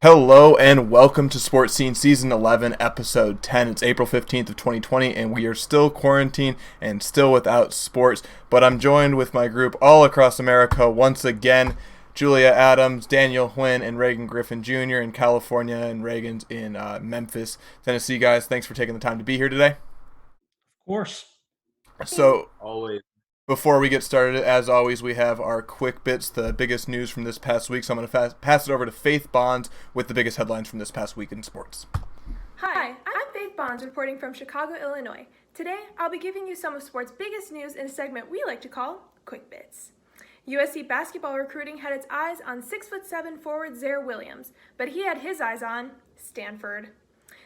Hello and welcome to Sports Scene Season 11, Episode 10. It's April 15th of 2020 and we are still quarantined and still without sports, but I'm joined with my group all across America once again. Julia Adams, Daniel Huynh, and Regan Griffin Jr. in California, and Regan's in Memphis, Tennessee. Guys, thanks for taking the time to be here today. Of course. So, Always. before we get started, as always, we have our quick bits, the biggest news from this past week. So I'm going to pass it over to Faith Bonds with the biggest headlines from this past week in sports. Hi, I'm Faith Bonds reporting from Chicago, Illinois. Today, I'll be giving you some of sports' biggest news in a segment we like to call Quick Bits. USC basketball recruiting had its eyes on 6'7" forward Zaire Williams, but he had his eyes on Stanford.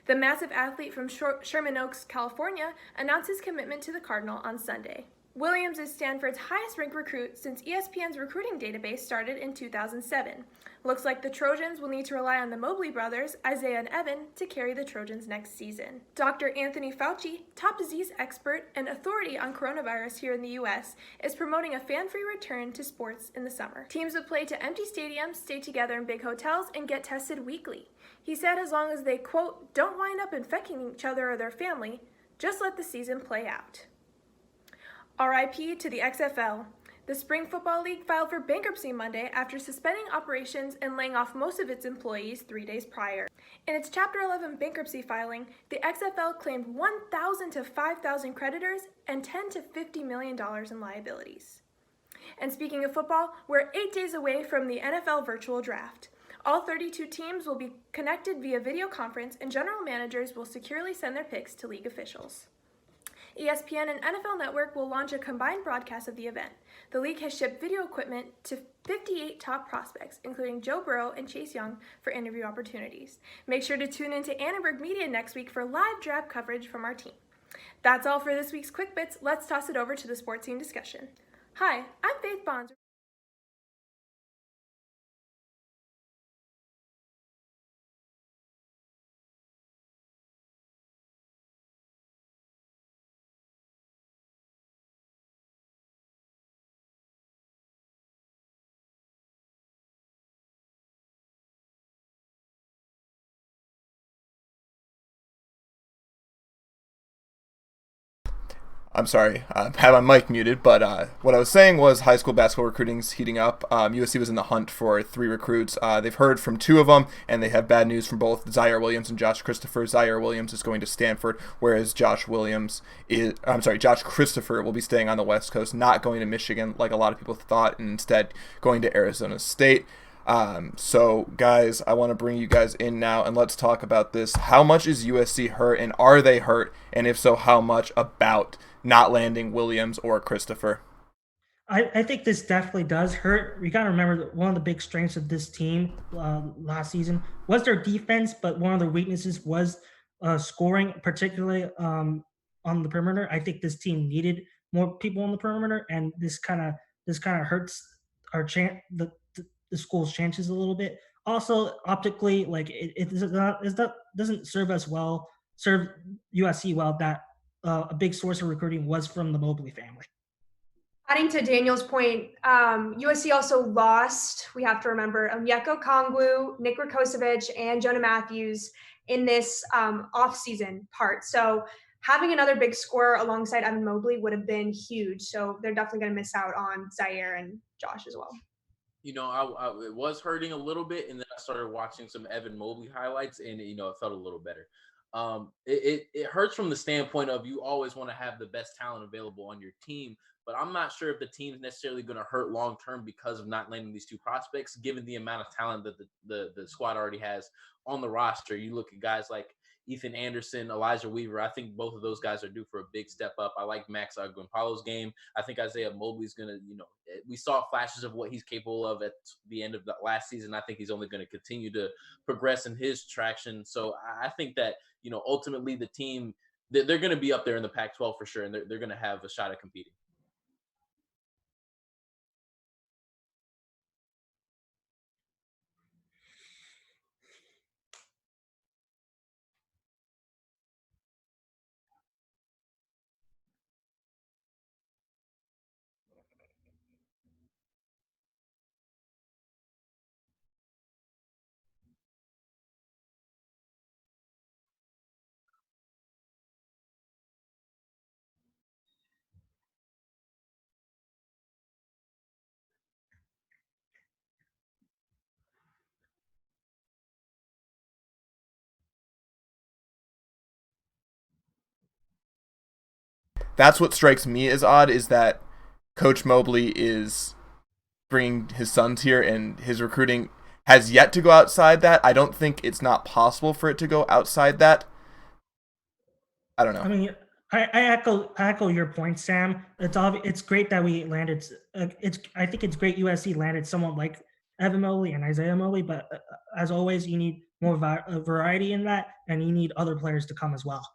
The massive athlete from Sherman Oaks, California, announced his commitment to the Cardinal on Sunday. Williams is Stanford's highest-ranked recruit since ESPN's recruiting database started in 2007. Looks like the Trojans will need to rely on the Mobley brothers, Isaiah and Evan, to carry the Trojans next season. Dr. Anthony Fauci, top disease expert and authority on coronavirus here in the U.S., is promoting a fan-free return to sports in the summer. Teams would play to empty stadiums, stay together in big hotels, and get tested weekly. He said as long as they, quote, don't wind up infecting each other or their family, just let the season play out. RIP to the XFL. The Spring Football League filed for bankruptcy Monday after suspending operations and laying off most of its employees 3 days prior. In its Chapter 11 bankruptcy filing, the XFL claimed 1,000 to 5,000 creditors and $10 to $50 million in liabilities. And speaking of football, we're 8 days away from the NFL virtual draft. All 32 teams will be connected via video conference, and general managers will securely send their picks to league officials. ESPN and NFL Network will launch a combined broadcast of the event. The league has shipped video equipment to 58 top prospects, including Joe Burrow and Chase Young, for interview opportunities. Make sure to tune into Annenberg Media next week for live draft coverage from our team. That's all for this week's Quick Bits. Let's toss it over to the sports scene discussion. Hi, I'm Faith Bonds. I'm sorry, I had my mic muted, but what I was saying was high school basketball recruiting's heating up. USC was in the hunt for 3 recruits. They've heard from 2 of them, and they have bad news from both Zaire Williams and Josh Christopher. Zaire Williams is going to Stanford, whereas Josh Christopher will be staying on the West Coast, not going to Michigan like a lot of people thought, and instead going to Arizona State. So, guys, I want to bring you guys in now, and let's talk about this. How much is USC hurt, and are they hurt? And if so, how much about not landing Williams or Christopher? I think this definitely does hurt. We got to remember that one of the big strengths of this team last season was their defense, but one of their weaknesses was scoring, particularly on the perimeter. I think this team needed more people on the perimeter, and this kind of hurts our the school's chances a little bit. Also, optically, like it doesn't serve USC well that a big source of recruiting was from the Mobley family. Adding to Daniel's point, USC also lost, we have to remember, Onyeka Kongwu, Nick Rakocevic, and Jonah Matthews in this off-season part. So having another big scorer alongside Evan Mobley would have been huge. So they're definitely going to miss out on Zaire and Josh as well. It was hurting a little bit, and then I started watching some Evan Mobley highlights, and it felt a little better. It hurts from the standpoint of you always want to have the best talent available on your team, but I'm not sure if the team's necessarily going to hurt long term because of not landing these 2 prospects, given the amount of talent that the squad already has on the roster. You look at guys like Ethan Anderson, Elijah Weaver. I think both of those guys are due for a big step up. I like Max Aguimpalo's game. I think Isaiah Mobley's going to, we saw flashes of what he's capable of at the end of the last season. I think he's only going to continue to progress in his traction. So I think that, ultimately the team, they're going to be up there in the Pac-12 for sure, and they're going to have a shot at competing. that's what strikes me as odd, is that Coach Mobley is bringing his sons here, and his recruiting has yet to go outside that. I don't think it's not possible for it to go outside that. I don't know. I mean, I echo your point, Sam. It's great that we landed. I think it's great USC landed someone like Evan Mobley and Isaiah Mobley, but as always, you need more variety in that, and you need other players to come as well.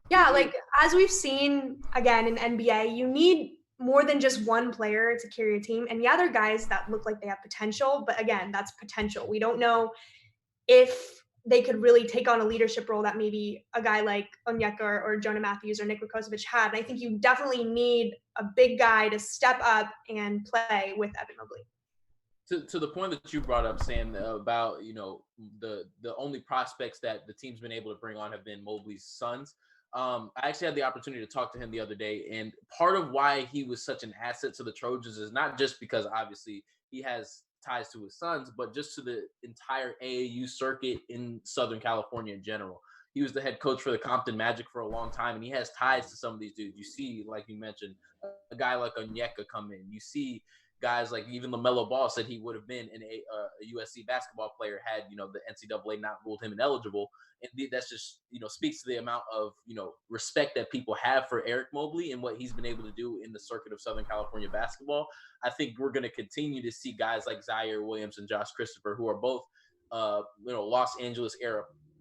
Yeah, like as we've seen again in NBA, you need more than just one player to carry a team. And yeah, there are guys that look like they have potential, but again, that's potential. We don't know if they could really take on a leadership role that maybe a guy like Onyeka or Jonah Matthews or Nick Rakocevic had. And I think you definitely need a big guy to step up and play with Evan Mobley. To the point that you brought up, Sam, about, you know, the only prospects that the team's been able to bring on have been Mobley's sons. I actually had the opportunity to talk to him the other day, and part of why he was such an asset to the Trojans is not just because obviously he has ties to his sons, but just to the entire AAU circuit in Southern California in general. He was the head coach for the Compton Magic for a long time, and he has ties to some of these dudes. You see, like you mentioned, a guy like Onyeka come in. You see guys like even LaMelo Ball said he would have been a USC basketball player had, you know, the NCAA not ruled him ineligible. And that's just, you know, speaks to the amount of, you know, respect that people have for Eric Mobley and what he's been able to do in the circuit of Southern California basketball. I think we're going to continue to see guys like Zaire Williams and Josh Christopher, who are both, you know, Los Angeles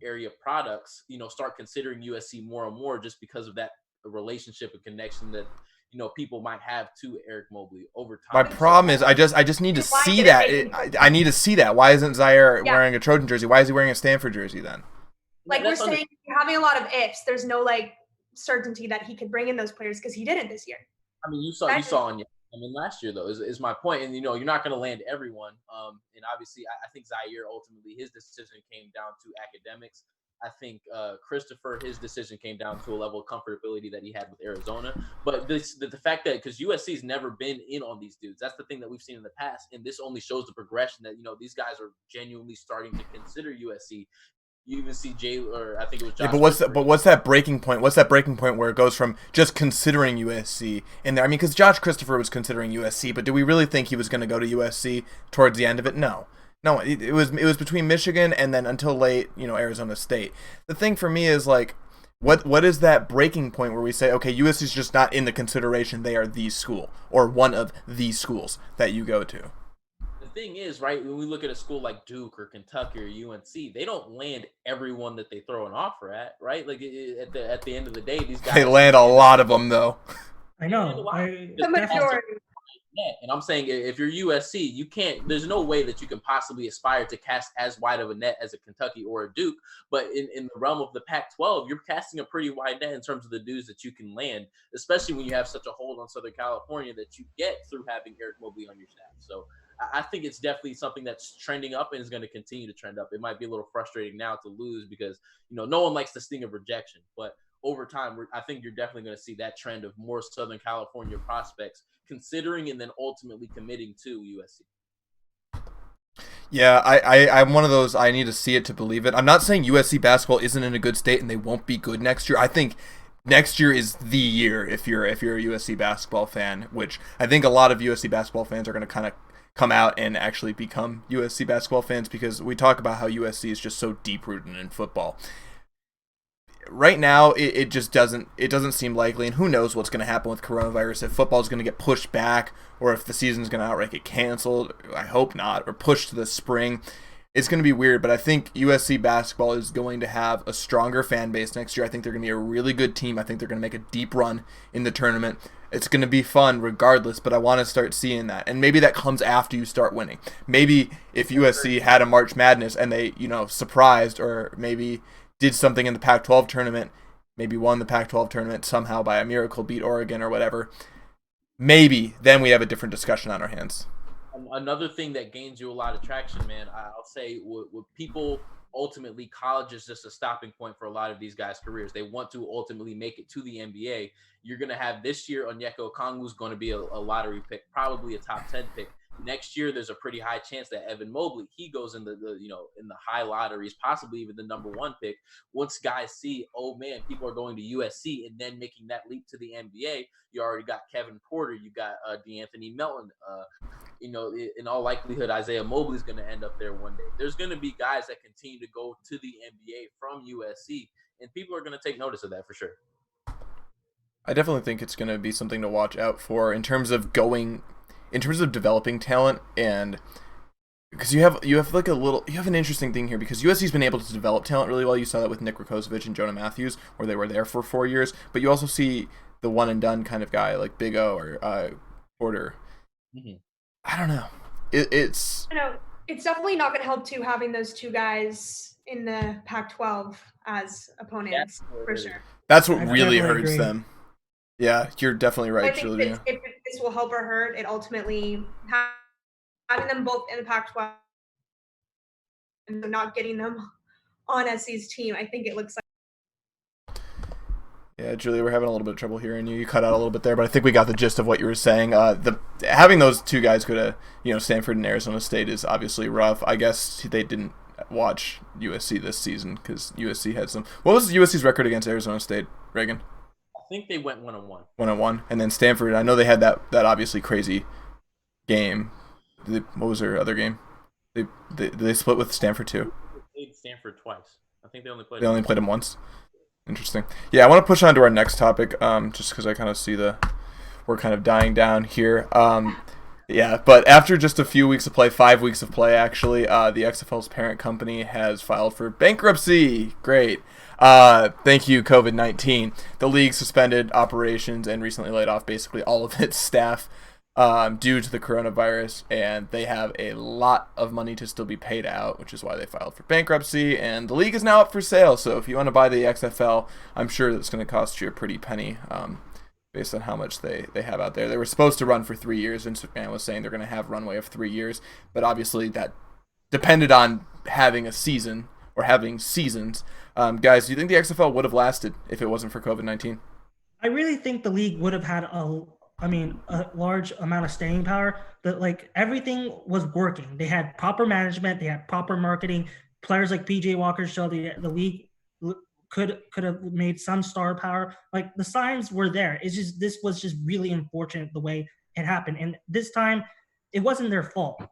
area products, you know, start considering USC more and more just because of that relationship and connection that, you know, people might have to Eric Mobley over time. My problem is I just need to see that. I need to see that. Why isn't Zaire wearing a Trojan jersey? Why is he wearing a Stanford jersey then? Like we're saying, you're having a lot of ifs. There's no like certainty that he could bring in those players because he didn't this year. I mean, you saw on. I mean, last year though is my point, and you know, you're not going to land everyone. And obviously, I think Zaire ultimately his decision came down to academics. I think Christopher, his decision came down to a level of comfortability that he had with Arizona. But the fact that because USC's never been in on these dudes, that's the thing that we've seen in the past, and this only shows the progression that, you know, these guys are genuinely starting to consider USC. You even see Jalen, or I think it was Josh. Yeah, but what's that breaking point? What's that breaking point where it goes from just considering USC in there? I mean, because Josh Christopher was considering USC, but do we really think he was going to go to USC towards the end of it? No, it was between Michigan and then until late, you know, Arizona State. The thing for me is like, what is that breaking point where we say, okay, USC is just not in the consideration; they are the school or one of the schools that you go to. Thing is, right, when we look at a school like Duke or Kentucky or UNC, they don't land everyone that they throw an offer at, right? Like at the end of the day, these guys they land a lot of them though. I know. The majority. And I'm saying if you're USC, you can't. There's no way that you can possibly aspire to cast as wide of a net as a Kentucky or a Duke. But in the realm of the Pac-12, you're casting a pretty wide net in terms of the dudes that you can land, especially when you have such a hold on Southern California that you get through having Eric Mobley on your staff. So I think it's definitely something that's trending up and is going to continue to trend up. It might be a little frustrating now to lose because, you know, no one likes the sting of rejection. But over time, I think you're definitely going to see that trend of more Southern California prospects considering and then ultimately committing to USC. Yeah, I'm one of those, I need to see it to believe it. I'm not saying USC basketball isn't in a good state and they won't be good next year. I think next year is the year if you're a USC basketball fan, which I think a lot of USC basketball fans are going to kind of come out and actually become USC basketball fans because we talk about how USC is just so deep-rooted in football. Right now, it just doesn't seem likely, and who knows what's going to happen with coronavirus, if football is going to get pushed back or if the season's going to outright get canceled. I hope not, or pushed to the spring. It's going to be weird, but I think USC basketball is going to have a stronger fan base next year. I think they're going to be a really good team. I think they're going to make a deep run in the tournament. It's going to be fun regardless, but I want to start seeing that. And maybe that comes after you start winning. Maybe if USC had a March Madness and they, you know, surprised or maybe did something in the Pac-12 tournament, maybe won the Pac-12 tournament somehow by a miracle, beat Oregon or whatever, maybe then we have a different discussion on our hands. Another thing that gains you a lot of traction, man, I'll say with people, ultimately college is just a stopping point for a lot of these guys' careers. They want to ultimately make it to the NBA. You're going to have this year, Onyeka Okongwu is going to be a lottery pick, probably a top 10 pick. next year, there's a pretty high chance that Evan Mobley, he goes in the in the high lotteries, possibly even the number 1 pick. Once guys see, oh man, people are going to USC and then making that leap to the NBA, you already got Kevin Porter, you got DeAnthony Melton, in all likelihood, Isaiah Mobley is going to end up there one day. There's going to be guys that continue to go to the NBA from USC, and people are going to take notice of that for sure. I definitely think it's going to be something to watch out for in terms of developing talent, and because you have an interesting thing here, because USC's been able to develop talent really well. You saw that with Nick Rakocevic and Jonah Matthews, where they were there for 4 years, but you also see the one and done kind of guy like Big O or Porter. Mm-hmm. I don't know. It's definitely not going to help too, having those two guys in the Pac-12 as opponents, for sure. That's what really hurts them. Yeah, you're definitely right, I think Julia. If this will help or hurt, it ultimately having them both in the Pac-12 and not getting them on SC's team, I think it looks like. Yeah, Julia, we're having a little bit of trouble hearing you. You cut out a little bit there, but I think we got the gist of what you were saying. Having those two guys go to Stanford and Arizona State is obviously rough. I guess they didn't watch USC this season because USC had some. What was USC's record against Arizona State, Reagan? I think they went 1-1. 1-1, and then Stanford. I know they had that obviously crazy game. What was their other game? They split with Stanford too. They played Stanford twice. I think they only played. They only played them once. Interesting. Yeah, I want to push on to our next topic, just because I kind of see we're kind of dying down here. Yeah, but after just a few weeks of play, 5 weeks of play actually, the XFL's parent company has filed for bankruptcy. Great. Thank you, COVID-19. The league suspended operations and recently laid off basically all of its staff due to the coronavirus, and they have a lot of money to still be paid out, which is why they filed for bankruptcy, and the league is now up for sale. So if you want to buy the XFL, I'm sure that's going to cost you a pretty penny based on how much they have out there. They were supposed to run for 3 years. Vince McMahon was saying they're going to have runway of 3 years, but obviously that depended on having a season or having seasons. Guys, do you think the XFL would have lasted if it wasn't for COVID-19? I really think the league would have had a large amount of staying power. That everything was working. They had proper management. They had proper marketing. Players like PJ Walker showed the league could have made some star power. Like, the signs were there. It's just, this was just really unfortunate the way it happened. And this time, it wasn't their fault.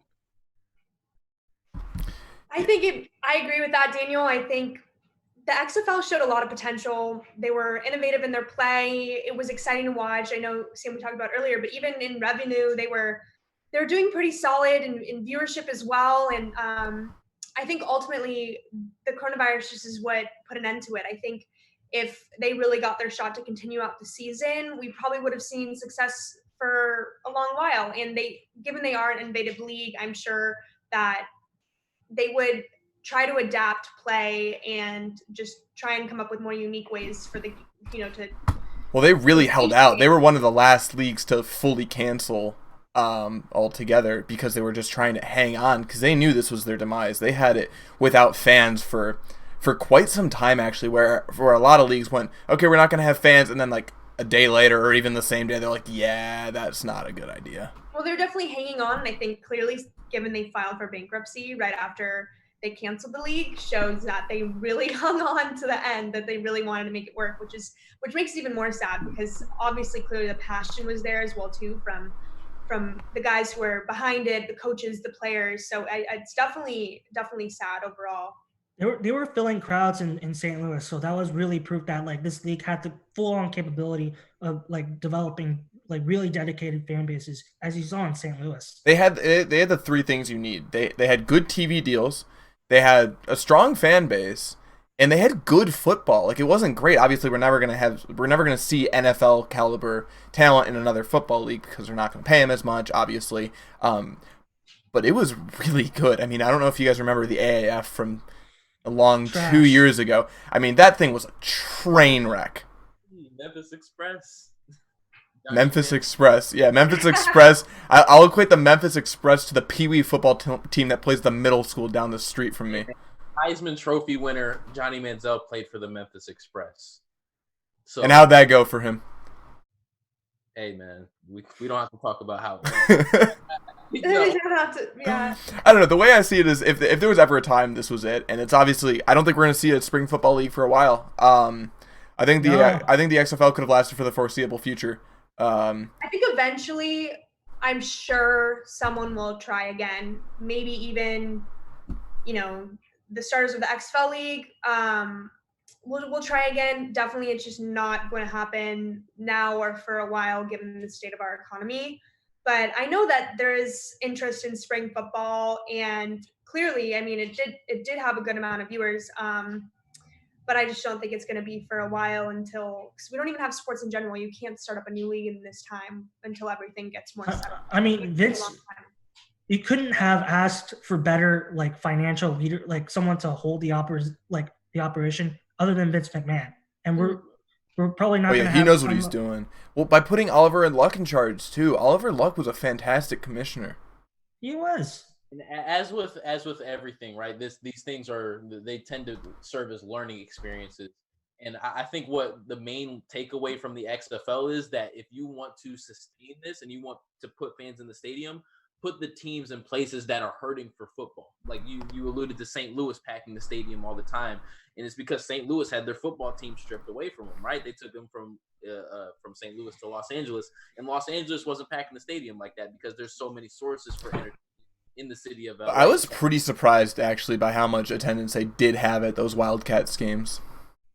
I agree with that, Daniel. I think the XFL showed a lot of potential. They were innovative in their play. It was exciting to watch. I know, Sam, we talked about earlier, but even in revenue, they were doing pretty solid in viewership as well. And I think ultimately the coronavirus just is what put an end to it. I think if they really got their shot to continue out the season, we probably would have seen success for a long while. And given they are an innovative league, I'm sure that they would try to adapt play and just try and come up with more unique ways for Well, they really held out. They were one of the last leagues to fully cancel altogether because they were just trying to hang on because they knew this was their demise. They had it without fans for quite some time, actually, where a lot of leagues went, okay, we're not going to have fans, and then like a day later or even the same day, they're like, yeah, that's not a good idea. Well, they're definitely hanging on, and I think clearly, given they filed for bankruptcy right after they canceled the league, shows that they really hung on to the end, that they really wanted to make it work, which makes it even more sad because obviously clearly the passion was there as well too from the guys who were behind it, the coaches, the players. So it's definitely sad overall. They were filling crowds in St. Louis, so that was really proof that this league had the full-on capability of developing really dedicated fan bases, as you saw in St. Louis. They had the three things you need. They had good TV deals, they had a strong fan base, and they had good football. It wasn't great. Obviously, we're never gonna see NFL caliber talent in another football league because they're not gonna pay them as much, obviously. But it was really good. I mean, I don't know if you guys remember the AAF from a long 2 years ago. I mean, that thing was a train wreck. Memphis Express. Memphis Express. Yeah, Memphis Express. I'll equate the Memphis Express to the Pee Wee football team that plays the middle school down the street from me. Heisman Trophy winner Johnny Manziel played for the Memphis Express. So, and how'd that go for him? Hey, man, we don't have to talk about how You don't have to, yeah. I don't know. The way I see it is, if there was ever a time, this was it, and it's obviously. I don't think we're going to see a spring football league for a while. I think the XFL could have lasted for the foreseeable future. I think eventually, I'm sure someone will try again. Maybe even, the starters of the XFL league. We'll try again. Definitely, it's just not going to happen now or for a while, given the state of our economy. But I know that there is interest in spring football, and clearly, I mean, it did have a good amount of viewers. But I just don't think it's going to be for a while because we don't even have sports in general. You can't start up a new league in this time until everything gets more settled. I mean, Vince, you couldn't have asked for better financial leader, someone to hold the operation other than Vince McMahon. And we're probably not. He knows what he's doing. Well, by putting Oliver and Luck in charge too. Oliver Luck was a fantastic commissioner. He was. And as with everything, right? These things they tend to serve as learning experiences. And I think what the main takeaway from the XFL is that if you want to sustain this and you want to put fans in the stadium, put the teams in places that are hurting for football. Like you alluded to St. Louis packing the stadium all the time. And it's because St. Louis had their football team stripped away from them, right? They took them from St. Louis to Los Angeles. And Los Angeles wasn't packing the stadium like that because there's so many sources for entertainment in the city of LA. I was pretty surprised, actually, by how much attendance they did have at those Wildcats games.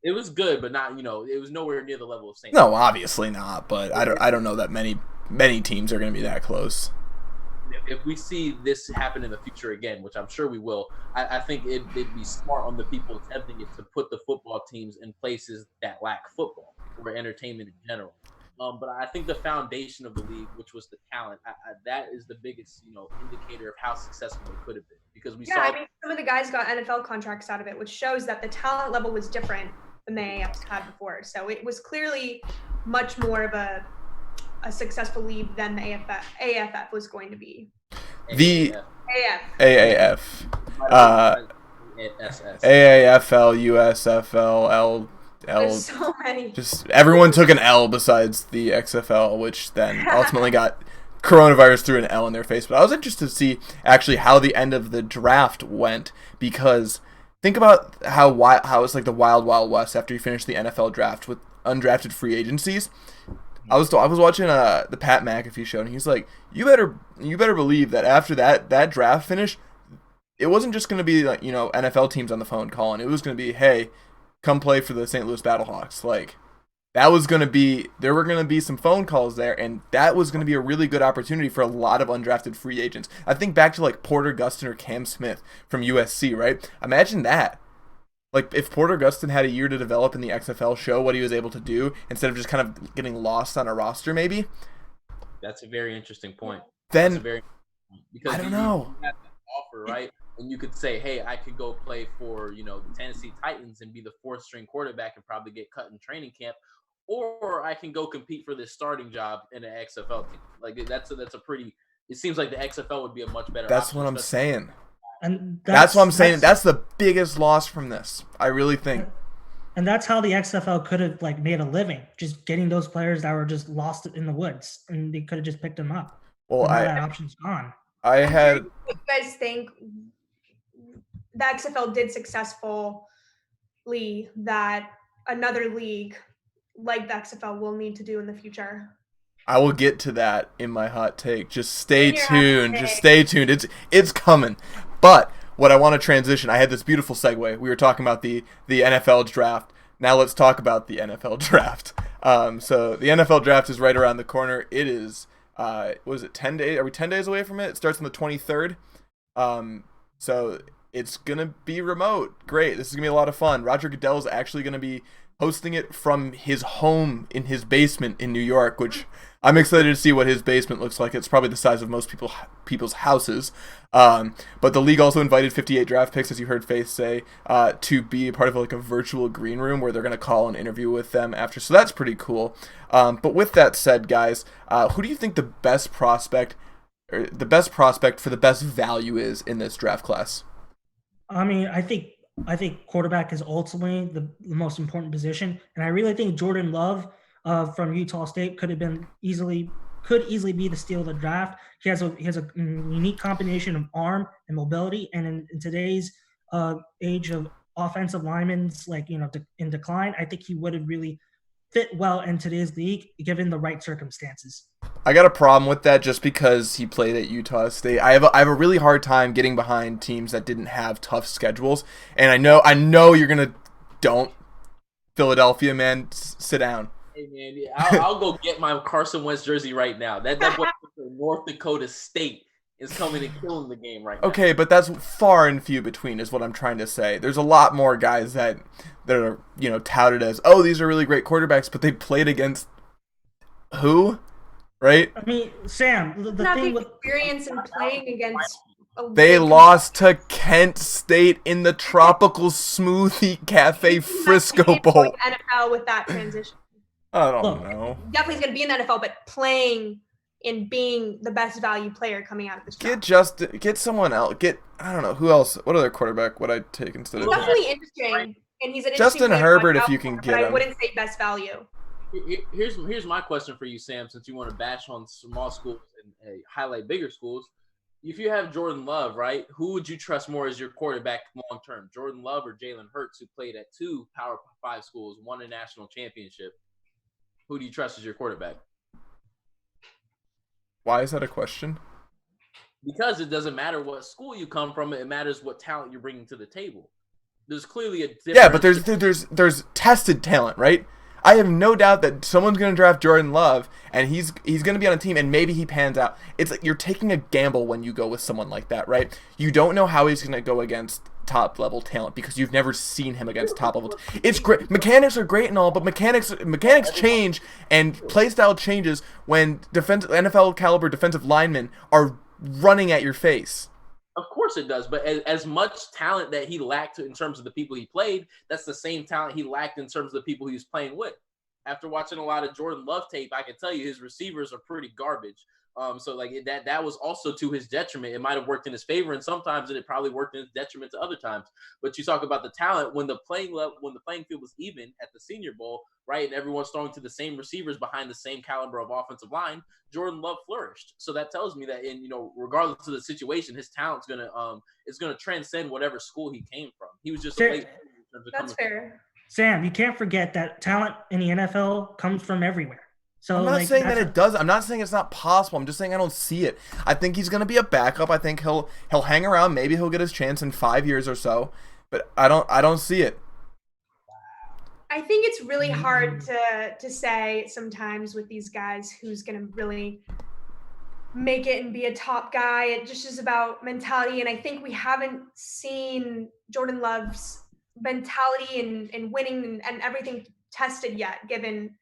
It was good, but not, it was nowhere near the level of St. No, obviously not, but I don't know that many teams are going to be that close. If we see this happen in the future again, which I'm sure we will, I think it'd be smart on the people attempting it to put the football teams in places that lack football or entertainment in general. But I think the foundation of the league, which was the talent, that is the biggest, indicator of how successful it could have been. Because some of the guys got NFL contracts out of it, which shows that the talent level was different than the AFs had before. So it was clearly much more of a successful league than the AFF was going to be. The AAF. AAFL, USFL, There's so many. Just everyone took an L besides the XFL, which then ultimately got coronavirus threw an L in their face. But I was interested to see actually how the end of the draft went, because think about how it's like the wild west after you finish the NFL draft with undrafted free agencies. I was watching the Pat McAfee show, and he's like, you better believe that after that draft finish, it wasn't just going to be NFL teams on the phone calling. It was going to be, hey, come play for the St. Louis Battlehawks. There were going to be some phone calls there, and that was going to be a really good opportunity for a lot of undrafted free agents. I think back to Porter Gustin or Cam Smith from USC, right? Imagine that. If Porter Gustin had a year to develop in the XFL, show what he was able to do instead of just kind of getting lost on a roster, maybe. That's a very interesting point. Then because I don't know. You have that offer, right? And you could say, hey, I could go play for the Tennessee Titans and be the fourth string quarterback and probably get cut in training camp, or I can go compete for this starting job in an XFL team. That's a pretty. It seems like the XFL would be a much better. That's what I'm saying. And that's what I'm saying. That's the biggest loss from this, I really think. And that's how the XFL could have made a living, just getting those players that were just lost in the woods, and they could have just picked them up. Well, that option's gone. What do you guys think the XFL did successfully that another league like the XFL will need to do in the future? I will get to that in my hot take. Just stay tuned. Just stay tuned. It's coming. But what I want to transition, I had this beautiful segue. We were talking about the NFL draft. Now let's talk about the NFL draft. So the NFL draft is right around the corner. It is, what is it, 10 days? Are we 10 days away from it? It starts on the 23rd. So it's going to be remote. Great. This is going to be a lot of fun. Roger Goodell is actually going to be hosting it from his home in his basement in New York, which I'm excited to see what his basement looks like. It's probably the size of most people's houses. But the league also invited 58 draft picks, as you heard Faith say, to be a part of a virtual green room where they're going to call an interview with them after. So that's pretty cool. But with that said, guys, who do you think the best prospect for the best value is in this draft class? I mean, I think quarterback is ultimately the most important position, and I really think Jordan Love from Utah State could have been easily could easily be the steal of the draft. He has a unique combination of arm and mobility, and in today's age of offensive linemen in decline, I think he would have really fit well in today's league given the right circumstances. I got a problem with that just because he played at Utah State. I have a really hard time getting behind teams that didn't have tough schedules, and I know you're gonna don't Philadelphia, man, sit down. Hey man, I'll go get my Carson Wentz jersey right now. That boy from North Dakota State is coming and killing the game right now. Okay, but that's far and few between is what I'm trying to say. There's a lot more guys that are, touted as, oh, these are really great quarterbacks, but they played against who? Right? I mean, Sam, the thing with experience in playing against they lost to Kent State in the Tropical Smoothie Cafe Frisco Bowl. NFL with that transition. I don't know. Definitely is going to be in the NFL, but playing and being the best value player coming out of this draft. Get someone else. I don't know who else. What other quarterback would I take instead of definitely interesting, and he's an Justin interesting Herbert if you can get him. I wouldn't say best value. Here's my question for you, Sam. Since you want to bash on small schools and highlight bigger schools, if you have Jordan Love, right, who would you trust more as your quarterback long term? Jordan Love or Jalen Hurts, who played at 2 Power 5 schools, won a national championship? Who do you trust as your quarterback? Why is that a question? Because it doesn't matter what school you come from; it matters what talent you're bringing to the table. There's clearly a difference. Yeah, but there's tested talent, right? I have no doubt that someone's going to draft Jordan Love, and he's going to be on a team, and maybe he pans out. It's like you're taking a gamble when you go with someone like that, right? You don't know how he's going to go against top-level talent because you've never seen him against top-level. It's great. Mechanics are great and all, but mechanics change, and play style changes when NFL caliber defensive linemen are running at your face. Of course it does, but as much talent that he lacked in terms of the people he played, that's the same talent he lacked in terms of the people he was playing with. After watching a lot of Jordan Love tape, I can tell you his receivers are pretty garbage. So like that was also to his detriment. It might have worked in his favor, and sometimes it probably worked in his detriment to other times. But you talk about the talent when the playing field was even at the Senior Bowl, right, and everyone's throwing to the same receivers behind the same caliber of offensive line, Jordan Love flourished. So that tells me that regardless of the situation, his talent's gonna transcend whatever school he came from. He was just a late. That's fair. Sam, you can't forget that talent in the NFL comes from everywhere. So I'm not saying that it does. I'm not saying it's not possible. I'm just saying I don't see it. I think he's going to be a backup. I think he'll hang around. Maybe he'll get his chance in 5 years or so. But I don't see it. I think it's really hard to say sometimes with these guys who's going to really make it and be a top guy. It just is about mentality. And I think we haven't seen Jordan Love's mentality and winning and everything tested yet, given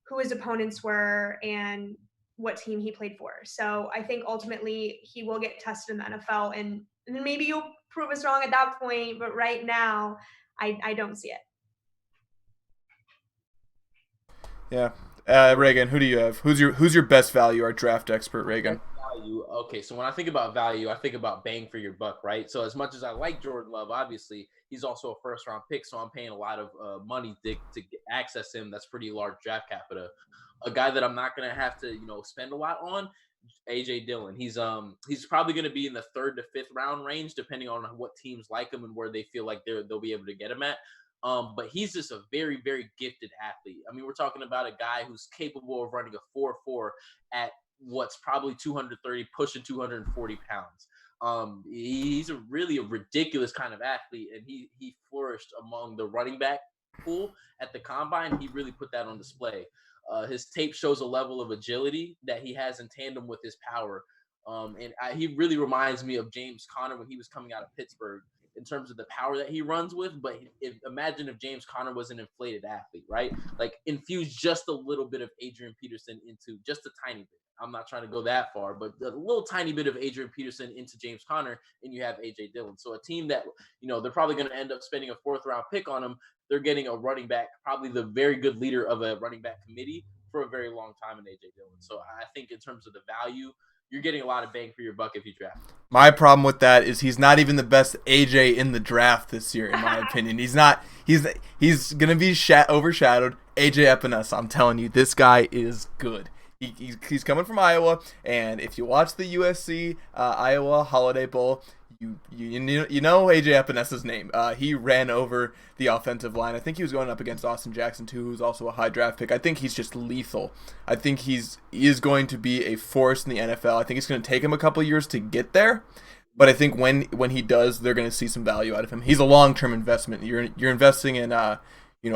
who his opponents were and what team he played for. So I think ultimately he will get tested in the NFL, and maybe you'll prove us wrong at that point. But right now, I don't see it. Yeah. Regan, who do you have? Who's your best value, our draft expert, Regan? Value. Okay, so when I think about value, I think about bang for your buck, right? So as much as I like Jordan Love, obviously he's also a first-round pick, so I'm paying a lot of money to access him. That's pretty large draft capital. A guy that I'm not going to have to spend a lot on, AJ Dillon. He's probably going to be in the 3rd to 5th round range, depending on what teams like him and where they feel like they'll be able to get him at. But he's just a very, very gifted athlete. I mean, we're talking about a guy who's capable of running a 4.4 at what's probably 230, pushing 240 pounds. He's really a ridiculous kind of athlete, and he flourished among the running back pool at the combine. He really put that on display. His tape shows a level of agility that he has in tandem with his power. He really reminds me of James Conner when he was coming out of Pittsburgh in terms of the power that he runs with. But imagine if James Conner was an inflated athlete, right? Like infuse just a little bit of Adrian Peterson into just a tiny bit. I'm not trying to go that far, but a little tiny bit of Adrian Peterson into James Conner, and you have AJ Dillon. So a team that, they're probably going to end up spending a 4th round pick on him. They're getting a running back, probably the very good leader of a running back committee for a very long time in AJ Dillon. So I think in terms of the value, you're getting a lot of bang for your buck if you draft. My problem with that is he's not even the best AJ in the draft this year, in my opinion. He's not. He's going to be overshadowed. AJ Epenesa, I'm telling you, this guy is good. He's coming from Iowa, and if you watch the USC Iowa Holiday Bowl, you know AJ Epenesa's name. He ran over the offensive line. I think he was going up against Austin Jackson too, who's also a high draft pick. I think he's just lethal. I think he is going to be a force in the NFL. I think it's going to take him a couple years to get there, but I think when he does, they're going to see some value out of him. He's a long-term investment. You're investing in a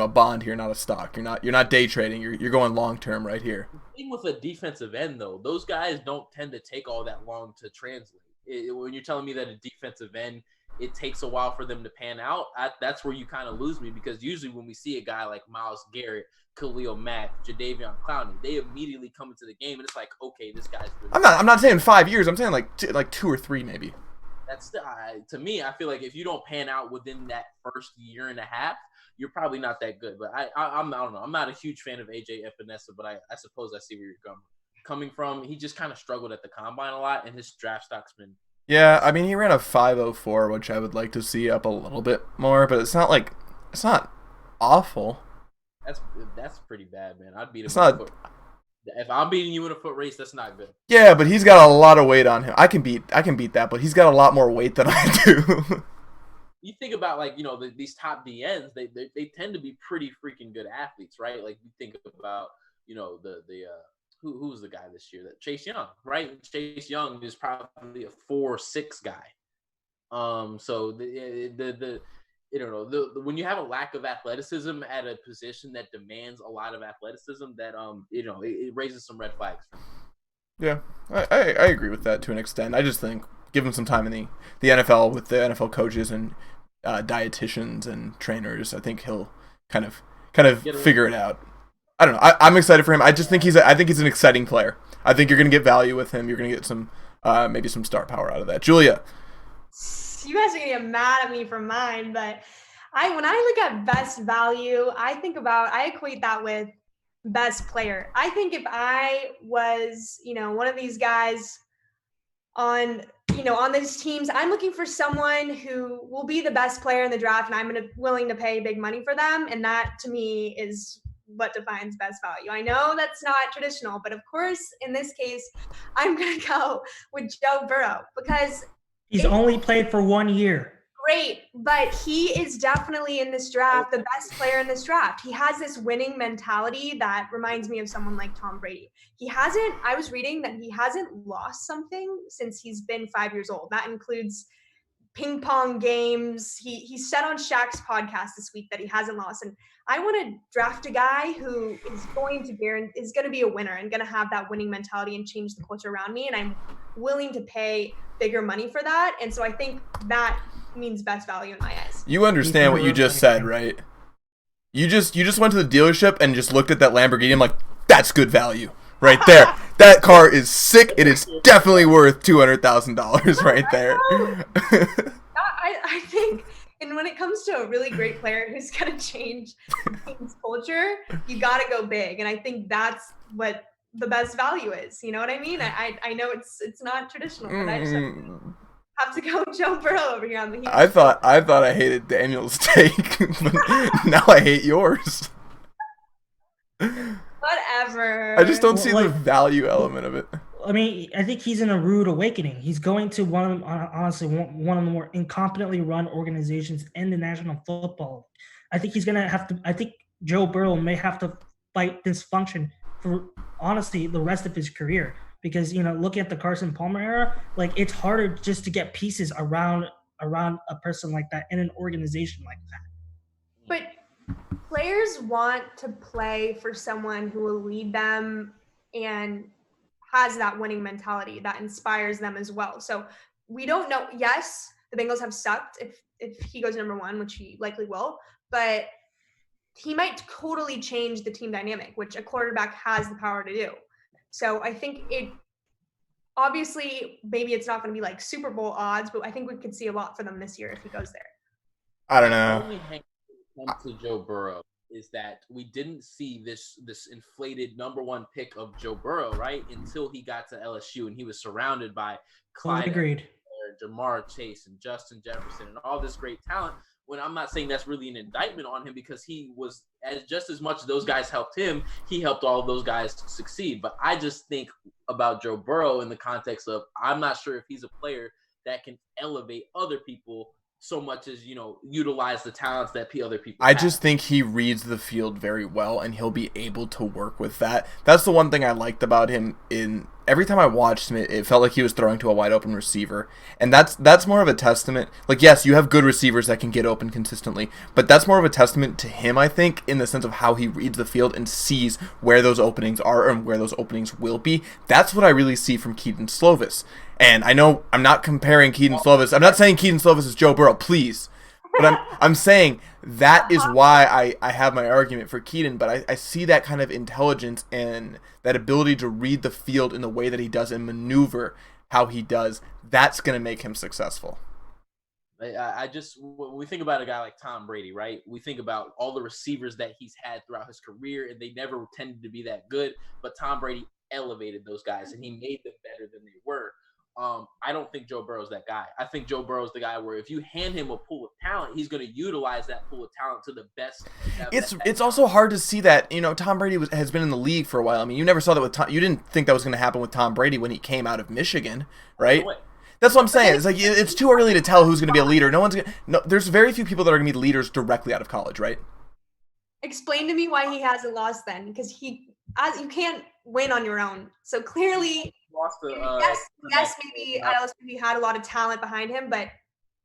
bond here, not a stock. You're not day trading. You're going long-term right here. Even with a defensive end, though, those guys don't tend to take all that long to translate. When you're telling me that a defensive end, it takes a while for them to pan out, that's where you kind of lose me, because usually when we see a guy like Myles Garrett, Khalil Mack, Jadeveon Clowney, they immediately come into the game, and it's like, okay, this guy's really I'm not saying 5 years. I'm saying like 2 or 3 maybe. That's to me, I feel like if you don't pan out within that first year and a half, you're probably not that good. But I don't know. I'm not a huge fan of AJ Epenesa, but I suppose I see where you're coming from. He just kind of struggled at the combine a lot, and his draft stock's been. Yeah, I mean, he ran a 5.04, which I would like to see up a little bit more, but it's not awful. That's pretty bad, man. I'd beat him. It's not. If I'm beating you in a foot race, that's not good. Yeah, but he's got a lot of weight on him. I can beat that, but he's got a lot more weight than I do. You think about, like, these top DNs, they tend to be pretty freaking good athletes, right? Like, you think about, who's the guy this year? That Chase Young, right? Chase Young is probably a 4.6 guy. So when you have a lack of athleticism at a position that demands a lot of athleticism, that it raises some red flags for me. Yeah, I agree with that to an extent. I just think give him some time in the NFL with the NFL coaches and dietitians and trainers. I think he'll kind of figure it out. I don't know. I'm excited for him. I just think he's an exciting player. I think you're going to get value with him. You're going to get some maybe some star power out of that. Julia. You guys are going to get mad at me for mine, but when I look at best value, I equate that with best player. I think if I was, one of these guys on these teams, I'm looking for someone who will be the best player in the draft, and I'm willing to pay big money for them. And that to me is what defines best value. I know that's not traditional, but of course, in this case, I'm going to go with Joe Burrow because he's only played for 1 year. Great, but he is definitely in this draft, the best player in this draft. He has this winning mentality that reminds me of someone like Tom Brady. I was reading that he hasn't lost something since he's been 5 years old. That includes ping pong games. He said on Shaq's podcast this week that he hasn't lost. And I want to draft a guy who is going to be a winner and going to have that winning mentality and change the culture around me. And I'm willing to pay bigger money for that. And so I think that means best value in my eyes. You understand what you just said, right? You just went to the dealership and just looked at that Lamborghini. I'm like, that's good value right there. That car is sick. It is definitely worth $200,000 right there. I think, and when it comes to a really great player who's going to change team's culture, you got to go big. And I think that's what the best value is. You know what I mean? I know it's not traditional, but I just have to go Joe Burrow over here on the Heat. I thought I hated Daniel's take, but now I hate yours. Whatever. I just don't see the value element of it. I mean, I think he's in a rude awakening. He's going to one of the more incompetently run organizations in the National Football. I think he's going to have to – I think Joe Burrow may have to fight dysfunction for, honestly, the rest of his career. Because, looking at the Carson Palmer era, like, it's harder just to get pieces around a person like that in an organization like that. But players want to play for someone who will lead them and has that winning mentality that inspires them as well. So we don't know. Yes, the Bengals have sucked if he goes number one, which he likely will, but he might totally change the team dynamic, which a quarterback has the power to do. So I think obviously maybe it's not going to be like Super Bowl odds, but I think we could see a lot for them this year if he goes there. I don't know. The only hang to Joe Burrow is that we didn't see this inflated number one pick of Joe Burrow, right, until he got to LSU and he was surrounded by Clyde, Agreed. Jamar Chase and Justin Jefferson and all this great talent, when I'm not saying that's really an indictment on him, because he was just as much as those guys helped him, he helped all of those guys succeed. But I just think about Joe Burrow in the context of, I'm not sure if he's a player that can elevate other people so much as, utilize the talents that other people I have. just think he reads the field very well, and he'll be able to work with that. That's the one thing I liked about him. Every time I watched him, it felt like he was throwing to a wide open receiver, and that's more of a testament. Like, yes, you have good receivers that can get open consistently, but that's more of a testament to him, I think, in the sense of how he reads the field and sees where those openings are and where those openings will be. That's what I really see from Kedon Slovis. And I know I'm not comparing Kedon Slovis. I'm not saying Kedon Slovis is Joe Burrow, please. But I'm saying that is why I have my argument for Kedon. But I see that kind of intelligence and that ability to read the field in the way that he does and maneuver how he does. That's going to make him successful. When we think about a guy like Tom Brady, right? We think about all the receivers that he's had throughout his career, and they never tended to be that good. But Tom Brady elevated those guys, and he made them better than they were. I don't think Joe Burrow's that guy. I think Joe Burrow's the guy where if you hand him a pool of talent, he's going to utilize that pool of talent to the best. It's also hard to see that, Tom Brady has been in the league for a while. I mean, you never saw that with Tom. You didn't think that was going to happen with Tom Brady when he came out of Michigan, right? That's what I'm saying. It's like it's too early to tell who's going to be a leader. There's very few people that are going to be leaders directly out of college, right? Explain to me why he hasn't lost then, because you can't win on your own. So clearly, yes, maybe LSU had a lot of talent behind him, but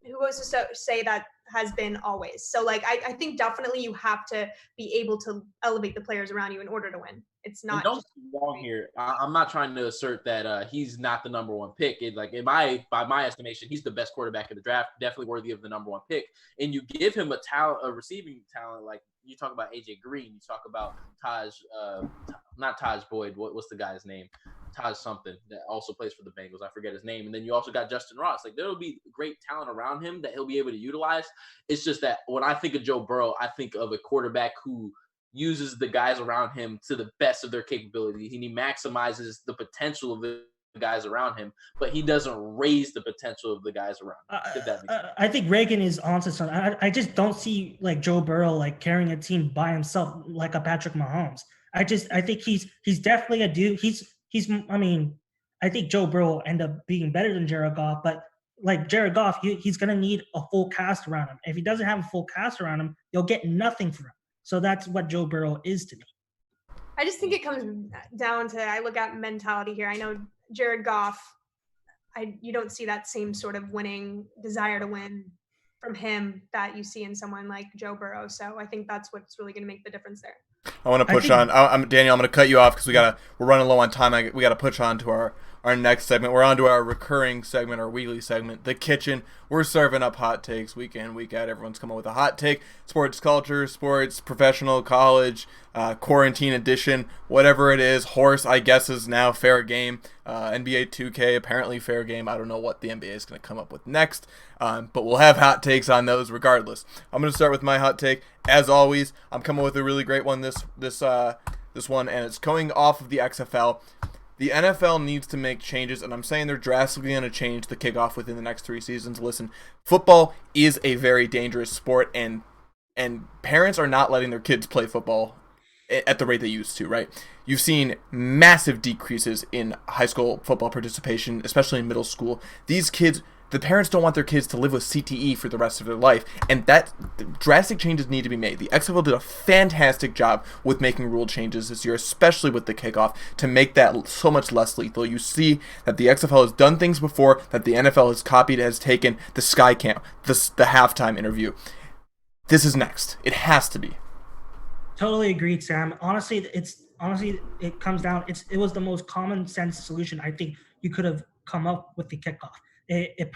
who goes to say that has been always? So, I think definitely you have to be able to elevate the players around you in order to win. It's not. Don't get me wrong here. I'm not trying to assert that he's not the number one pick. By my estimation, he's the best quarterback in the draft, definitely worthy of the number one pick. And you give him a receiving talent, like you talk about AJ Green, you talk about not Taj Boyd. What's the guy's name? Taj something that also plays for the Bengals. I forget his name. And then you also got Justin Ross. There will be great talent around him that he'll be able to utilize. It's just that when I think of Joe Burrow, I think of a quarterback who uses the guys around him to the best of their capabilities, and he maximizes the potential of the guys around him, but he doesn't raise the potential of the guys around him. I think Reagan is onto something. I just don't see Joe Burrow carrying a team by himself like a Patrick Mahomes. I think he's definitely a dude. I think Joe Burrow will end up being better than Jared Goff, but like Jared Goff, he's going to need a full cast around him. If he doesn't have a full cast around him, you'll get nothing from him. So that's what Joe Burrow is to me. I just think it comes down to, I look at mentality here. I know Jared Goff, you don't see that same sort of winning desire to win from him that you see in someone like Joe Burrow. So I think that's what's really going to make the difference there. I want to push on. Daniel, I'm going to cut you off because we're running low on time. We got to push on to our next segment. We're on to our recurring segment, our weekly segment, The Kitchen. We're serving up hot takes week in, week out. Everyone's coming with a hot take. Sports culture, sports, professional, college, quarantine edition, whatever it is. Horse, I guess, is now fair game. NBA 2K, apparently fair game. I don't know what the NBA is going to come up with next, but we'll have hot takes on those regardless. I'm going to start with my hot take. As always, I'm coming with a really great one this one, and it's going off of the XFL. The NFL needs to make changes, and I'm saying they're drastically going to change the kickoff within the next 3 seasons. Listen, football is a very dangerous sport, and parents are not letting their kids play football at the rate they used to, right? You've seen massive decreases in high school football participation, especially in middle school. These kids, the parents don't want their kids to live with CTE for the rest of their life, and drastic changes need to be made. The XFL did a fantastic job with making rule changes this year, especially with the kickoff, to make that so much less lethal. You see that the XFL has done things before that the NFL has copied, has taken the Sky Camp, the halftime interview. This is next. It has to be. Totally agreed, Sam. Honestly, it comes down. It was the most common sense solution I think you could have come up with the kickoff. It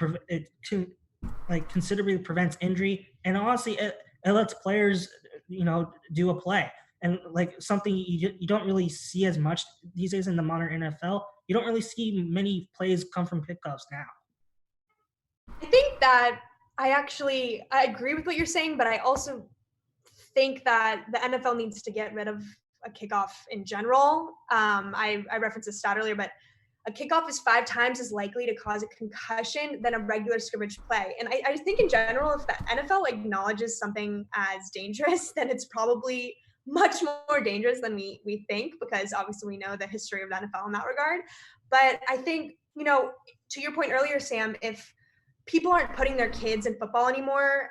considerably prevents injury, and honestly, it lets players do a play, and something you don't really see as much these days in the modern NFL. You don't really see many plays come from kickoffs now. I think that I agree with what you're saying, but I also think that the NFL needs to get rid of a kickoff in general. I referenced a stat earlier, but a kickoff is 5 times as likely to cause a concussion than a regular scrimmage play. And I think in general, if the NFL acknowledges something as dangerous, then it's probably much more dangerous than we think, because obviously we know the history of the NFL in that regard. But I think, to your point earlier, Sam, if people aren't putting their kids in football anymore,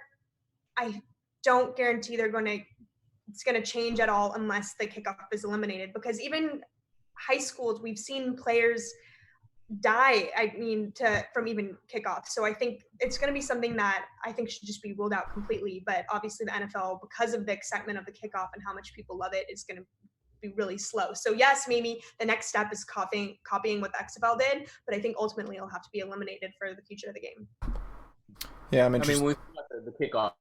I don't guarantee it's going to change at all unless the kickoff is eliminated, because even high schools, we've seen players die, from even kickoff. So I think it's going to be something that I think should just be ruled out completely. But obviously the NFL, because of the excitement of the kickoff and how much people love it, is going to be really slow. So yes, maybe the next step is copying what the XFL did, but I think ultimately it'll have to be eliminated for the future of the game. Yeah, when we talk about the kickoff,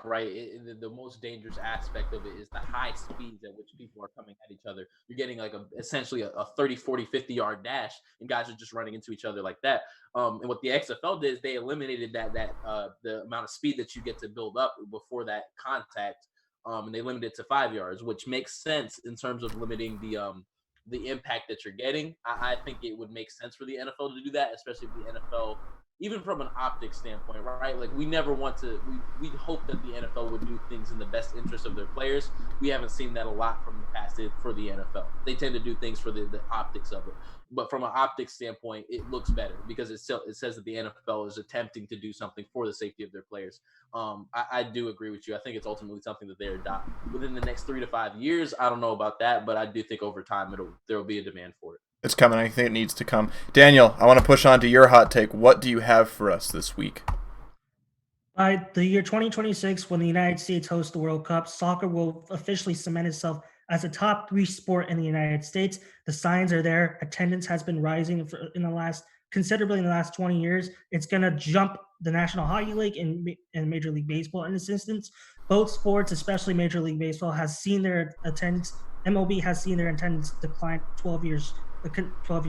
right, the most dangerous aspect of it is the high speeds at which people are coming at each other. You're getting like essentially a 30, 40, 50-yard dash, and guys are just running into each other like that. And what the XFL did is they eliminated the amount of speed that you get to build up before that contact, and they limited it to 5 yards, which makes sense in terms of limiting the impact that you're getting. I think it would make sense for the NFL to do that, especially if the NFL, even from an optics standpoint, right? Like we never want to, we hope that the NFL would do things in the best interest of their players. We haven't seen that a lot from the past for the NFL. They tend to do things for the optics of it. But from an optics standpoint, it looks better because it says that the NFL is attempting to do something for the safety of their players. I do agree with you. I think it's ultimately something that they adopt within the next 3 to 5 years. I don't know about that, but I do think over time there will be a demand for it. It's coming. I think it needs to come. Daniel, I want to push on to your hot take. What do you have for us this week? By the year 2026, when the United States hosts the World Cup, soccer will officially cement itself as a top 3 sport in the United States. The signs are there. Attendance has been rising considerably in the last 20 years. It's going to jump the National Hockey League and Major League Baseball in this instance. Both sports, especially Major League Baseball, has seen their attendance. MLB has seen their attendance decline 12 years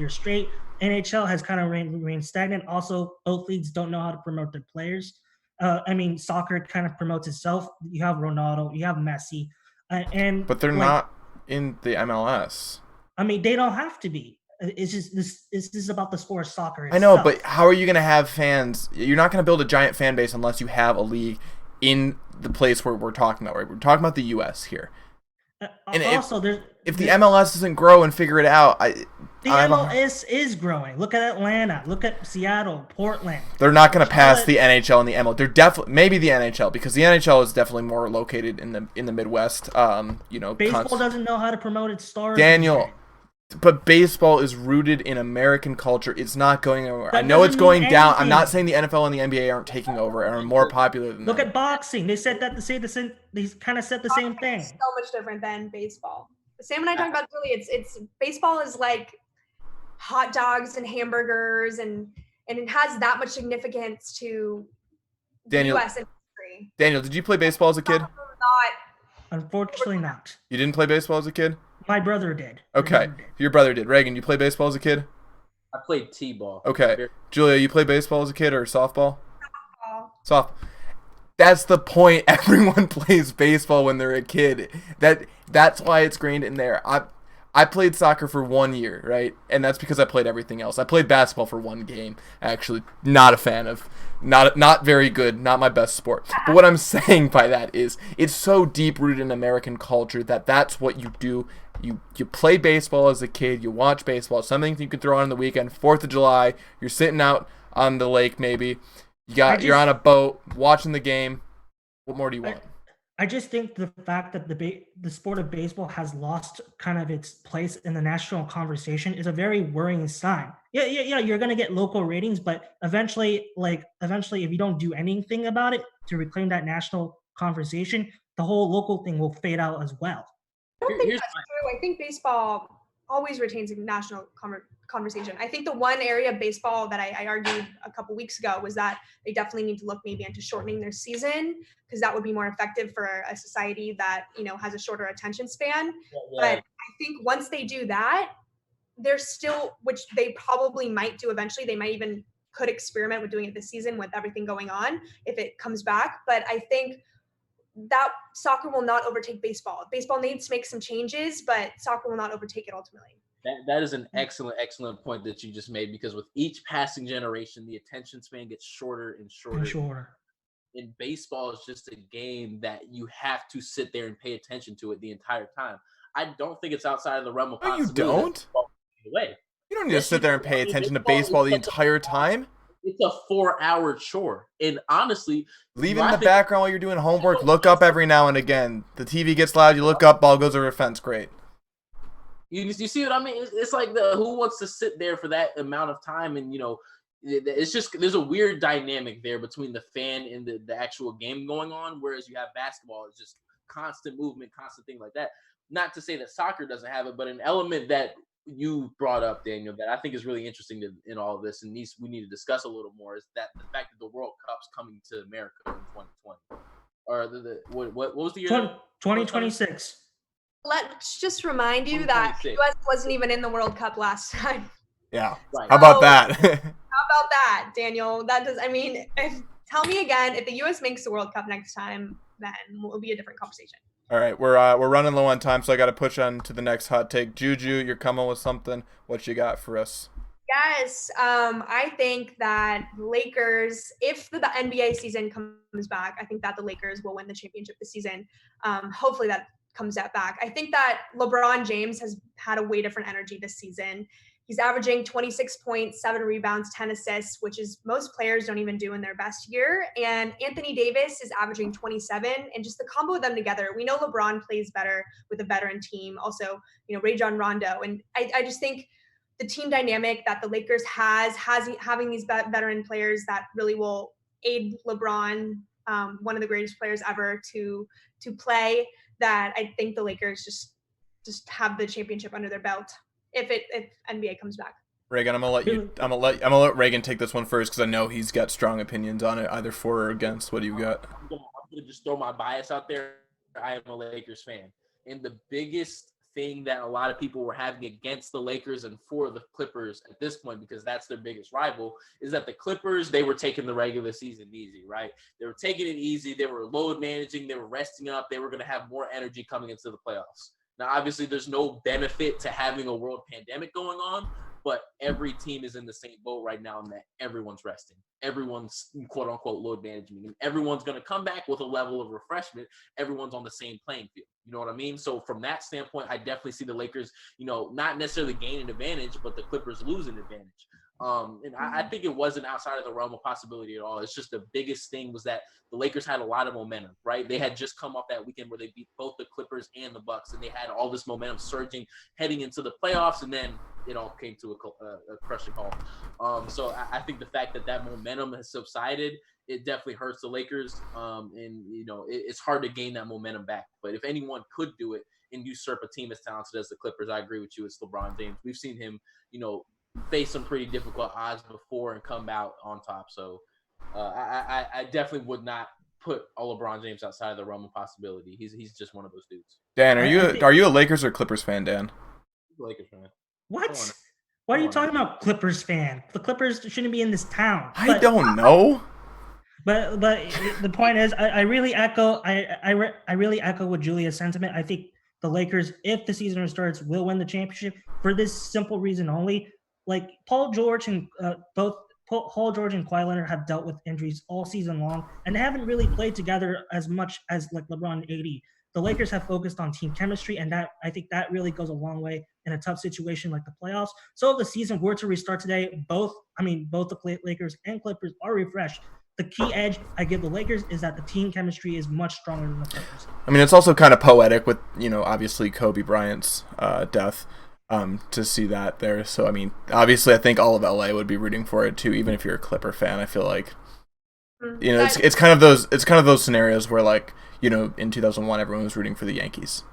straight. NHL has kind of remained stagnant. Also, both leagues don't know how to promote their players. Soccer kind of promotes itself. You have Ronaldo, you have Messi, but they're not in the MLS. They don't have to be. It's just this is about the sport of soccer itself. I know, but how are you going to have fans? You're not going to build a giant fan base unless you have a league in the place where we're talking about. Right? We're talking about the U.S. here. And also, if the MLS doesn't grow and figure it out, the MLS is growing. Look at Atlanta. Look at Seattle, Portland. They're not going to pass the NHL and the MLS. They're definitely maybe the NHL, because the NHL is definitely more located in the Midwest. Baseball doesn't know how to promote its stars. Daniel, but baseball is rooted in American culture. It's not going anywhere. I know it's going down. I'm not saying the NFL and the NBA aren't taking over and are more popular than Look at boxing. They said that they kind of said the same thing. So much different than baseball. Sam and I talked about earlier. It's baseball is like hot dogs and hamburgers, and it has that much significance to the U.S. industry. Daniel, did you play baseball as a kid? Unfortunately not. You didn't play baseball as a kid? My brother did. Okay, your brother did. Reagan, you play baseball as a kid? I played t-ball. Okay, Julia, you play baseball as a kid or softball? Softball. That's the point. Everyone plays baseball when they're a kid. That's why it's grained in there. I played soccer for 1 year, right? And that's because I played everything else. I played basketball for 1 game. Actually, not a fan of. Not very good. Not my best sport. But what I'm saying by that is it's so deep rooted in American culture that's what you do. You play baseball as a kid. You watch baseball. It's something you can throw on the weekend. 4th of July. You're sitting out on the lake maybe. You're on a boat watching the game. What more do you want? I just think the fact that the sport of baseball has lost kind of its place in the national conversation is a very worrying sign. Yeah, you're gonna get local ratings, but eventually, if you don't do anything about it to reclaim that national conversation, the whole local thing will fade out as well. I don't think that's true. I think baseball always retains a national conversation. I think the one area of baseball that I argued a couple weeks ago was that they definitely need to look maybe into shortening their season, because that would be more effective for a society that, has a shorter attention span. Yeah. But I think once they do that, they're still, which they probably might do eventually, they might even could experiment with doing it this season with everything going on if it comes back. But I think that soccer will not overtake baseball. Baseball needs to make some changes, but soccer will not overtake it ultimately. That is an excellent point that you just made, because with each passing generation, the attention span gets shorter and shorter. And shorter. And baseball is just a game that you have to sit there and pay attention to it the entire time. I don't think it's outside of the realm of No, possibility. you don't. Away. You don't need to sit there and pay attention to baseball the entire time. It's a 4-hour chore. And honestly, leave it in the background while you're doing homework. Look up every now and again. The TV gets loud. You look up. Ball goes over a fence. Great. You see what I mean? It's like who wants to sit there for that amount of time? And, it's just there's a weird dynamic there between the fan and the actual game going on, whereas you have basketball, it's just constant movement, constant thing like that. Not to say that soccer doesn't have it, but an element that you brought up, Daniel, that I think is really interesting in all of this, and we need to discuss a little more, is that the fact that the World Cup's coming to America in 2020, or what was the year? 2026. Let's just remind you that the U.S. wasn't even in the World Cup last time. Yeah. Right. How about that? How about that, Daniel? Tell me again, if the U.S. makes the World Cup next time, then it'll be a different conversation. All right, we're running low on time, so I got to push on to the next hot take. Juju, you're coming with something. What you got for us? Yes, I think that Lakers, if the NBA season comes back, I think that the Lakers will win the championship this season. Hopefully that comes back. I think that LeBron James has had a way different energy this season. He's averaging 26 points, 7 rebounds, 10 assists, which is most players don't even do in their best year. And Anthony Davis is averaging 27, and just the combo of them together. We know LeBron plays better with a veteran team. Also, Rajon Rondo. And I just think the team dynamic that the Lakers has having these veteran players that really will aid LeBron, one of the greatest players ever to play, that I think the Lakers just have the championship under their belt if NBA comes back. Regan, I'm gonna let Regan take this one first, because I know he's got strong opinions on it, either for or against. What do you got? I'm gonna just throw my bias out there. I am a Lakers fan, and the biggest thing that a lot of people were having against the Lakers and for the Clippers at this point, because that's their biggest rival, is that the Clippers, they were taking the regular season easy, right? They were taking it easy. They were load managing. They were resting up. They were going to have more energy coming into the playoffs. Now, obviously, there's no benefit to having a world pandemic going on, but every team is in the same boat right now in that everyone's resting. Everyone's quote-unquote load management, and everyone's going to come back with a level of refreshment. Everyone's on the same playing field. You know what I mean? So from that standpoint, I definitely see the Lakers, not necessarily gaining advantage, but the Clippers losing advantage. And I think it wasn't outside of the realm of possibility at all. It's just the biggest thing was that the Lakers had a lot of momentum, right? They had just come off that weekend where they beat both the Clippers and the Bucks, and they had all this momentum surging heading into the playoffs, and then it all came to a crushing halt. So I think the fact that momentum has subsided, it definitely hurts the Lakers. And it's hard to gain that momentum back. But if anyone could do it and usurp a team as talented as the Clippers, I agree with you. It's LeBron James. We've seen him, face some pretty difficult odds before and come out on top. So I definitely would not put a LeBron James outside of the realm of possibility. He's just one of those dudes. Dan, are you a Lakers or Clippers fan, Dan? Lakers fan. What? What are you talking about, Clippers fan? The Clippers shouldn't be in this town. I don't know. But the point is, I really echo what Julia's sentiment. I think the Lakers, if the season restarts, will win the championship for this simple reason only. Like Paul George and Paul George and Kawhi Leonard have dealt with injuries all season long, and they haven't really played together as much as like LeBron and AD. The Lakers have focused on team chemistry, and that I think that really goes a long way in a tough situation like the playoffs. So if the season were to restart today, both the Lakers and Clippers are refreshed. The key edge I give the Lakers is that the team chemistry is much stronger than the Clippers. I mean, it's also kind of poetic with, obviously Kobe Bryant's death, to see that there. So, I mean, obviously I think all of LA would be rooting for it too, even if you're a Clipper fan. I feel like, it's kind of those scenarios where, like, in 2001 everyone was rooting for the Yankees.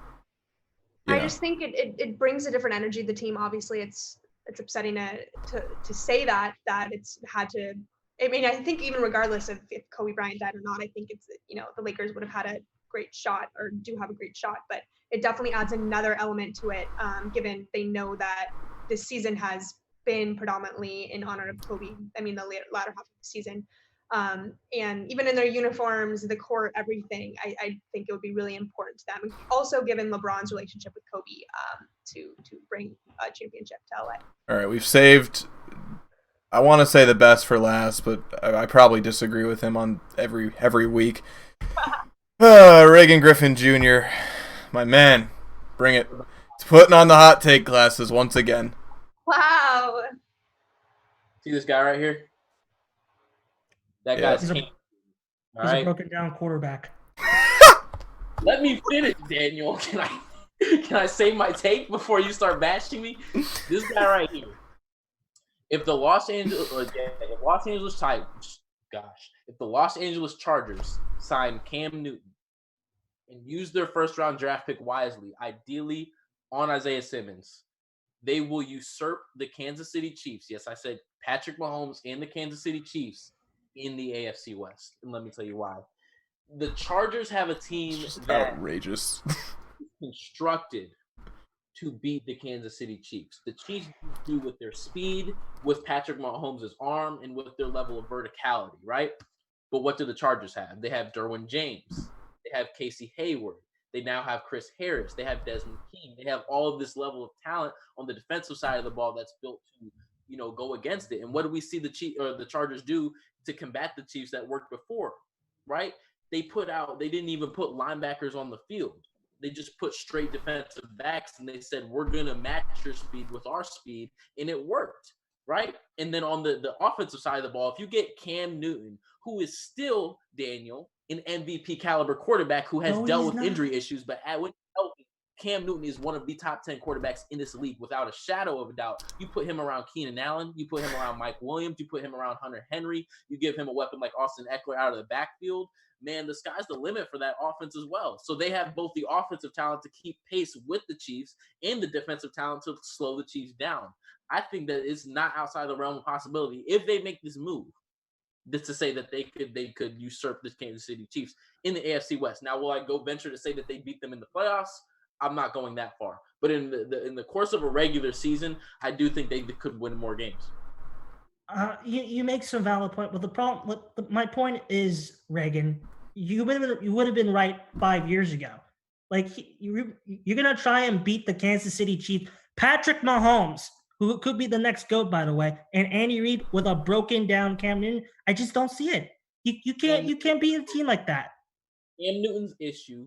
I just think it brings a different energy to the team. Obviously, it's upsetting to say that it's had to. I mean, I think even regardless of if Kobe Bryant died or not, I think it's the Lakers would have had a great shot, or do have a great shot, but it definitely adds another element to it, given they know that this season has been predominantly in honor of Kobe. I mean, the latter half of the season. And even in their uniforms, the court, everything, I think it would be really important to them. Also, given LeBron's relationship with Kobe, to bring a championship to LA. All right, we've saved, I want to say the best for last, but I probably disagree with him on every week. Regan Griffin Jr., my man, bring it. He's putting on the hot take glasses once again. Wow. See this guy right here? That guy's king. All He's right. a broken down quarterback. Let me finish, Daniel. Can I say my take before you start bashing me? This guy right here. If the Los Angeles Chargers sign Cam Newton and use their first round draft pick wisely, ideally on Isaiah Simmons, they will usurp the Kansas City Chiefs. Yes, I said Patrick Mahomes and the Kansas City Chiefs in the AFC West. And let me tell you why. The Chargers have a team that outrageous constructed to beat the Kansas City Chiefs. The Chiefs do with their speed, with Patrick Mahomes' arm, and with their level of verticality, right? But what do the Chargers have? They have Derwin James. They have Casey Hayward. They now have Chris Harris. They have Desmond King. They have all of this level of talent on the defensive side of the ball that's built to, go against it. And what do we see the Chargers do to combat the Chiefs that worked before, right? They didn't even put linebackers on the field. They just put straight defensive backs, and they said, we're going to match your speed with our speed, and it worked, right? And then on the offensive side of the ball, if you get Cam Newton, who is still, Daniel, an MVP caliber quarterback who has dealt with injury issues, but when healthy, Cam Newton is one of the top 10 quarterbacks in this league without a shadow of a doubt. You put him around Keenan Allen, you put him around Mike Williams, you put him around Hunter Henry, you give him a weapon like Austin Eckler out of the backfield, man, the sky's the limit for that offense as well. So they have both the offensive talent to keep pace with the Chiefs and the defensive talent to slow the Chiefs down. I think that it's not outside the realm of possibility if they make this move. Just to say that they could usurp the Kansas City Chiefs in the AFC West. Now, will I go venture to say that they beat them in the playoffs? I'm not going that far. But in the course of a regular season, I do think they could win more games. You make some valid point, but the problem, my point is, Reagan, you would have been right 5 years ago. Like you're gonna try and beat the Kansas City Chiefs, Patrick Mahomes, who could be the next GOAT, by the way, and Andy Reid with a broken down Cam Newton. I just don't see it. You can't beat a team like that. Cam Newton's issue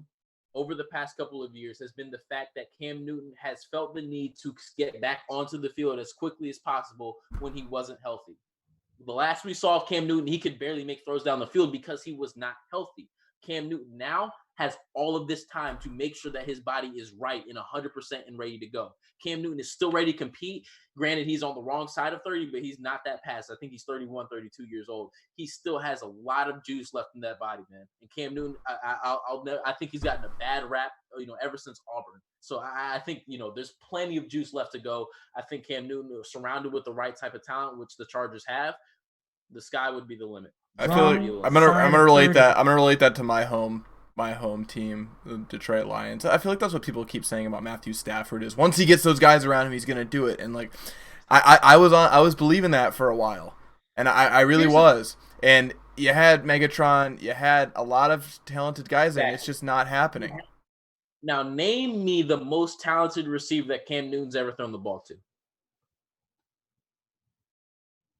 over the past couple of years has been the fact that Cam Newton has felt the need to get back onto the field as quickly as possible when he wasn't healthy. The last we saw of Cam Newton, he could barely make throws down the field because he was not healthy. Cam Newton now has all of this time to make sure that his body is right and 100% and ready to go. Cam Newton is still ready to compete. Granted, he's on the wrong side of 30, but he's not that past. I think he's 31, 32 years old. He still has a lot of juice left in that body, man. And Cam Newton, I think he's gotten a bad rap, ever since Auburn. So I think, there's plenty of juice left to go. I think Cam Newton, surrounded with the right type of talent, which the Chargers have, the sky would be the limit. I feel like I'm gonna relate that. I'm gonna relate that to my home team, the Detroit Lions. I feel like that's what people keep saying about Matthew Stafford is once he gets those guys around him, he's gonna do it. And like, I was believing that for a while, and I really was. And you had Megatron, you had a lot of talented guys, and it's just not happening. Now, name me the most talented receiver that Cam Newton's ever thrown the ball to.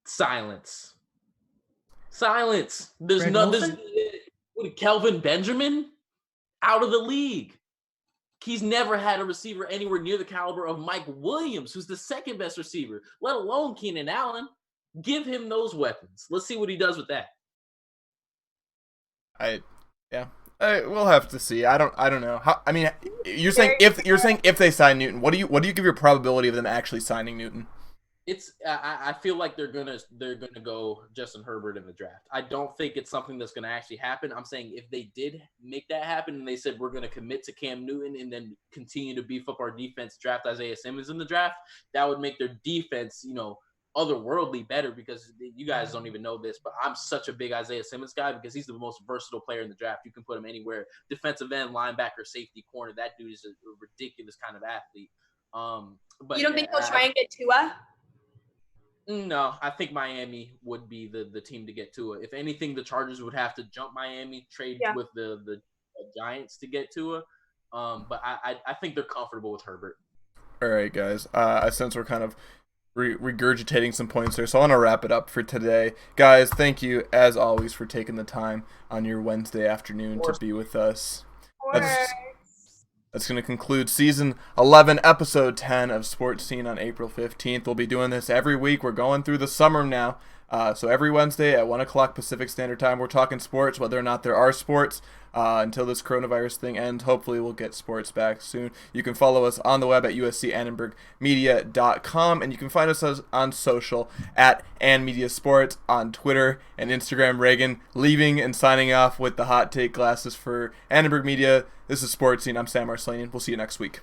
Silence. There's Kelvin Benjamin out of the league. He's never had a receiver anywhere near the caliber of Mike Williams, who's the second best receiver, let alone Keenan Allen. Give him those weapons. Let's see what he does with that. We'll have to see. I don't know. You're saying if they sign Newton, what do you give your probability of them actually signing Newton? I feel like they're gonna go Justin Herbert in the draft. I don't think it's something that's gonna actually happen. I'm saying if they did make that happen and they said we're gonna commit to Cam Newton and then continue to beef up our defense, draft Isaiah Simmons in the draft, that would make their defense, otherworldly better, because you guys don't even know this, but I'm such a big Isaiah Simmons guy because he's the most versatile player in the draft. You can put him anywhere, defensive end, linebacker, safety, corner. That dude is a ridiculous kind of athlete. But you don't think they'll try and get Tua? No, I think Miami would be the team to get Tua. If anything, the Chargers would have to jump Miami, trade with the Giants to get Tua. But I think they're comfortable with Herbert. All right, guys. I sense we're kind of regurgitating some points there, so I want to wrap it up for today. Guys, thank you, as always, for taking the time on your Wednesday afternoon to be with us. That's going to conclude Season 11, Episode 10 of Sports Scene on April 15th. We'll be doing this every week. We're going through the summer now. So every Wednesday at 1 o'clock Pacific Standard Time, we're talking sports, whether or not there are sports, until this coronavirus thing ends. Hopefully we'll get sports back soon. You can follow us on the web at uscannonburgmedia.com, and you can find us on social at @AnnMediaSports on Twitter and Instagram. Regan leaving and signing off with the hot take glasses for Annenberg Media. This is Sports Scene. I'm Sam Arslanian. We'll see you next week.